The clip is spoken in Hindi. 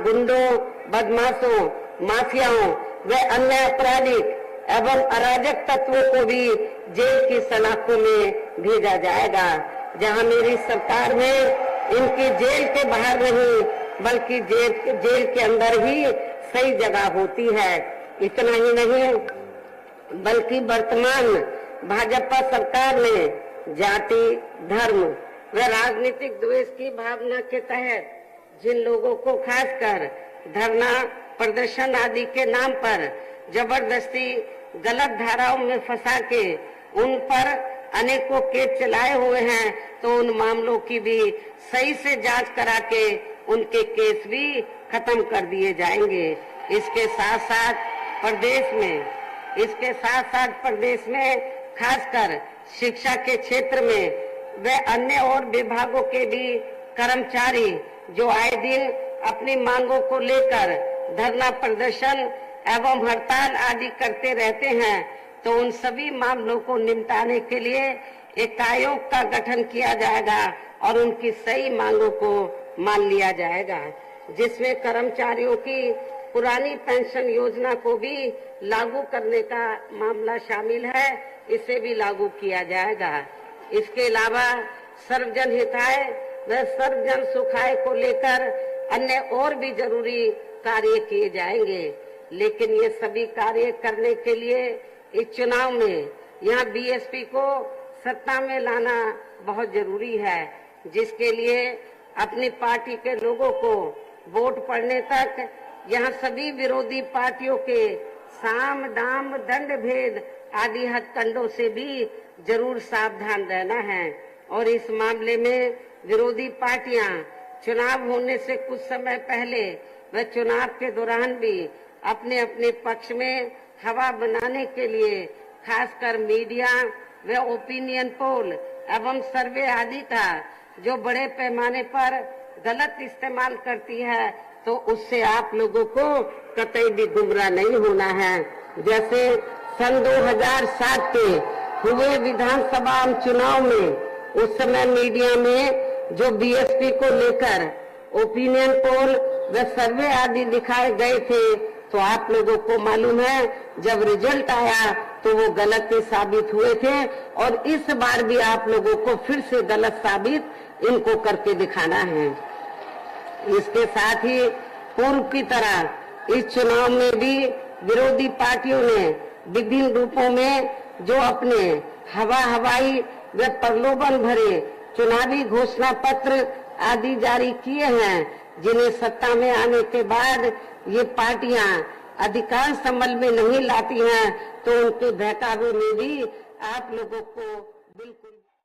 गुंडों, बदमाशों, माफियाओं व अन्य आपराधिक एवं अराजक तत्वों को भी जेल की सलाखों में भेजा जाएगा, जहां मेरी सरकार में इनकी जेल के बाहर नहीं बल्कि जेल के अंदर ही सही जगह होती है। इतना ही नहीं बल्कि वर्तमान भाजपा सरकार ने जाति, धर्म व राजनीतिक द्वेष की भावना के तहत जिन लोगों को खासकर धरना, प्रदर्शन आदि के नाम पर जबरदस्ती गलत धाराओं में फंसा के उन पर अनेकों केस चलाए हुए हैं, तो उन मामलों की भी सही से जांच करा के उनके केस भी खत्म कर दिए जाएंगे। इसके साथ साथ प्रदेश में खासकर शिक्षा के क्षेत्र में व अन्य और विभागों के भी कर्मचारी जो आए दिन अपनी मांगों को लेकर धरना, प्रदर्शन एवं हड़ताल आदि करते रहते हैं, तो उन सभी मामलों को निपटाने के लिए एक आयोग का गठन किया जाएगा और उनकी सही मांगों को मान लिया जाएगा, जिसमें कर्मचारियों की पुरानी पेंशन योजना को भी लागू करने का मामला शामिल है, इसे भी लागू किया जाएगा। इसके अलावा सर्वजन हिताय व सर्वजन सुखाय को लेकर अन्य और भी जरूरी कार्य किए जाएंगे, लेकिन ये सभी कार्य करने के लिए इस चुनाव में यहाँ बीएसपी को सत्ता में लाना बहुत जरूरी है, जिसके लिए अपनी पार्टी के लोगों को वोट पड़ने तक यहाँ सभी विरोधी पार्टियों के साम, दाम, दंड भेद आदि हथकंडों से भी जरूर सावधान रहना है। और इस मामले में विरोधी पार्टियां चुनाव होने से कुछ समय पहले व चुनाव के दौरान भी अपने अपने पक्ष में हवा बनाने के लिए खासकर मीडिया व ओपिनियन पोल एवं सर्वे आदि का जो बड़े पैमाने पर गलत इस्तेमाल करती है, तो उससे आप लोगों को कतई भी गुमराह नहीं होना है। जैसे सन 2007 के हुए विधानसभा चुनाव में उस समय मीडिया में जो बीएसपी को लेकर ओपिनियन पोल व सर्वे आदि दिखाए गए थे, तो आप लोगों को मालूम है जब रिजल्ट आया तो वो गलत ही साबित हुए थे, और इस बार भी आप लोगों को फिर से गलत साबित इनको करके दिखाना है। इसके साथ ही पूर्व की तरह इस चुनाव में भी विरोधी पार्टियों ने विभिन्न रूपों में जो अपने हवाई व प्रलोभन भरे चुनावी घोषणा पत्र आदि जारी किए हैं, जिन्हें सत्ता में आने के बाद ये पार्टियां अधिकांश अमल में नहीं लाती हैं, तो उनके बहकावे में भी आप लोगों को बिल्कुल